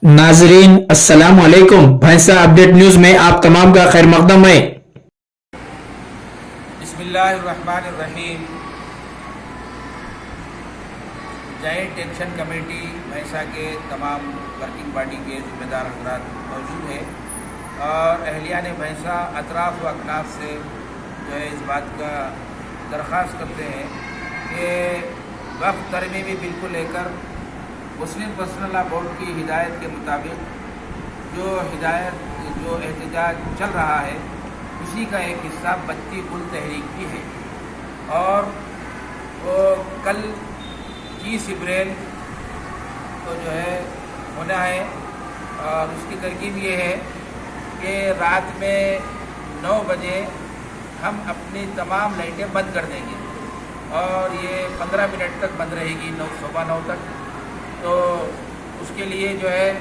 नाजरीन अस्सलाम वालेकुम। भैंसा अपडेट न्यूज़ में आप तमाम का खैर मकदम है। बिस्मिल्लाहिर्रहमानिर्रहीम। जॉइंट एक्शन कमेटी भैंसा के तमाम वर्किंग पार्टी के ज़िम्मेदार हजरात मौजूद है और अहलियान भैंसा अतराफ़ व अकनाफ से जो है इस बात का दरख्वास्त करते हैं कि वक्फ तरमीमी बिल को लेकर मुस्लिम पर्सनल लॉ बोर्ड की हिदायत के मुताबिक जो एहतजाज चल रहा है उसी का एक हिस्सा बत्ती गुल तहरीक भी है और वो कल 30 अप्रैल को जो है होना है और उसकी तरकीब ये है कि रात में 9 बजे हम अपनी तमाम लाइटें बंद कर देंगे और ये 15 मिनट तक बंद रहेगी, 9:15 तक। तो उसके लिए जो है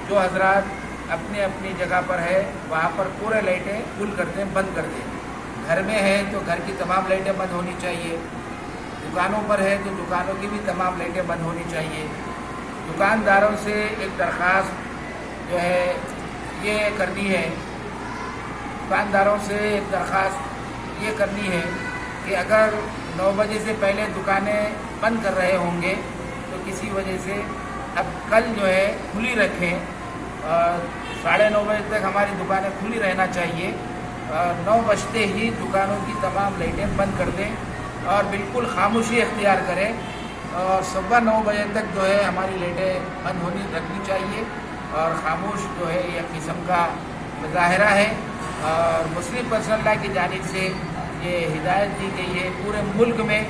जो हजरात अपने अपनी जगह पर है वहाँ पर पूरे लाइटें फुल कर दें, बंद कर दें। घर में है तो घर की तमाम लाइटें बंद होनी चाहिए, दुकानों पर है तो दुकानों की भी तमाम लाइटें बंद होनी चाहिए। दुकानदारों से एक दरख्वास्त जो है ये करनी है, दुकानदारों से एक दरख्वास्त ये करनी है कि अगर 9 बजे से पहले दुकानें बंद कर रहे होंगे तो किसी वजह से अब कल जो है खुली रखें। 9:30 बजे तक हमारी दुकानें खुली रहना चाहिए और 9 बजते ही दुकानों की तमाम लाइटें बंद कर दें और बिल्कुल खामोशी इख्तियार करें और 9:15 बजे तक जो है हमारी लाइटें बंद होनी रखनी चाहिए और ख़ामोश जो है एक किस्म का मुजाहरा है और मुस्लिम पर्सनल लॉ की जानिब से ये हिदायत दी गई है। पूरे मुल्क में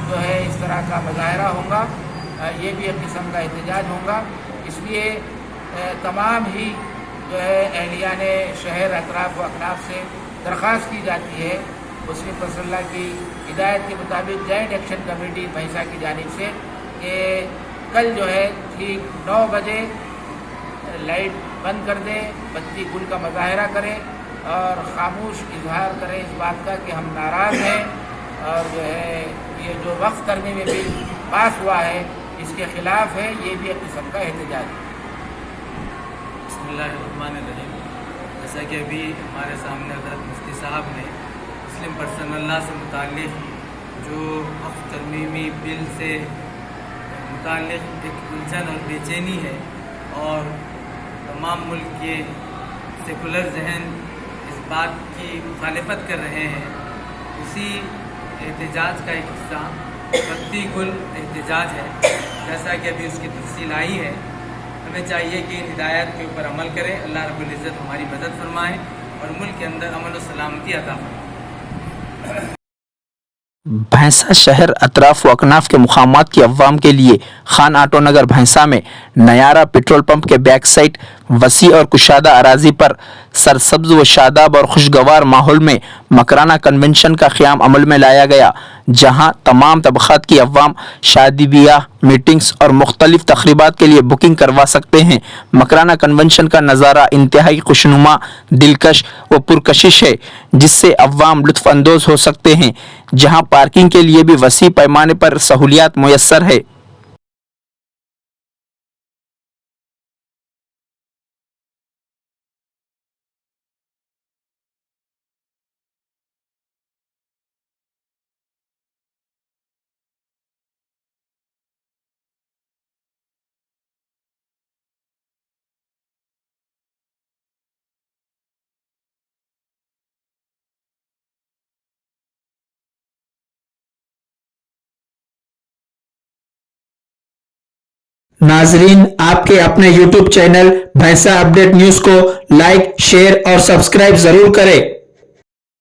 जो है इस तरह का मुजाहरा होगा, ये भी एक किस्म का एहतजाज होगा। इसलिए तमाम ही जो है अहलियान शहर अतराफ़ व अकनाफ से दरख्वास्त की जाती है मुस्लिम पर्सनल लॉ की हिदायत के मुताबिक जॉइंट एक्शन कमेटी भैंसा की जानिब से कि कल जो है ठीक 9 बजे लाइट बंद कर दें, बत्ती गुल का मुजाहरा करें और ख़ामोश इजहार करें इस बात का कि हम नाराज़ हैं और जो है ये जो वक्फ तरमीमी बिल पास हुआ है इसके ख़िलाफ़ है, ये भी एक किस्म का एहतजाज है। बिस्मिल्लाहिर्रहमानिर्रहीम। जैसा कि अभी हमारे सामने हज़रत मुफ्ती साहब ने मुस्लिम पर्सनल लॉ से मुताल्लिक़ जो वक्फ तरमीमी बिल से मुताल्लिक़ एक उलझन और बेचैनी है और तमाम मुल्क के सेकुलर जहन इस बात की मुखालफत कर रहे हैं, उसी एहतजाज का एक हिस्सा बत्ती गुल एहतजाज है। जैसा कि अभी उसकी तफसील आई है, हमें चाहिए कि इन हिदायत के ऊपर अमल करें। अल्लाह रब्बुल इज़्ज़त हमारी मदद फरमाए और मुल्क के अंदर अमन और सलामती अता फरमाए। भैंसा शहर अतराफ व अकनाफ के मुकामात की अवाम के लिए खान आटो नगर भैंसा में नयारा पेट्रोल पंप के बैक साइड वसी और कुशादा अराजी पर सरसब्ज व शादाब और खुशगवार माहौल में मकराना कन्वेंशन का क़याम अमल में लाया गया, जहां तमाम तबक़ात की अवाम शादी ब्याह, मीटिंग्स और मुख्तलिफ तक़रीबात के लिए बुकिंग करवा सकते हैं। मकराना कन्वेंशन का नज़ारा इंतहाई खुशनुमा, दिलकश व पुरकशिश है, जिससे अवाम लुत्फ़ अंदोज़ हो सकते हैं, जहां पार्किंग के लिए भी वसी पैमाने पर सहूलियात मुयस्सर है। नाजरीन आपके अपने YouTube चैनल भैंसा अपडेट न्यूज़ को लाइक, शेयर और सब्सक्राइब जरूर करें।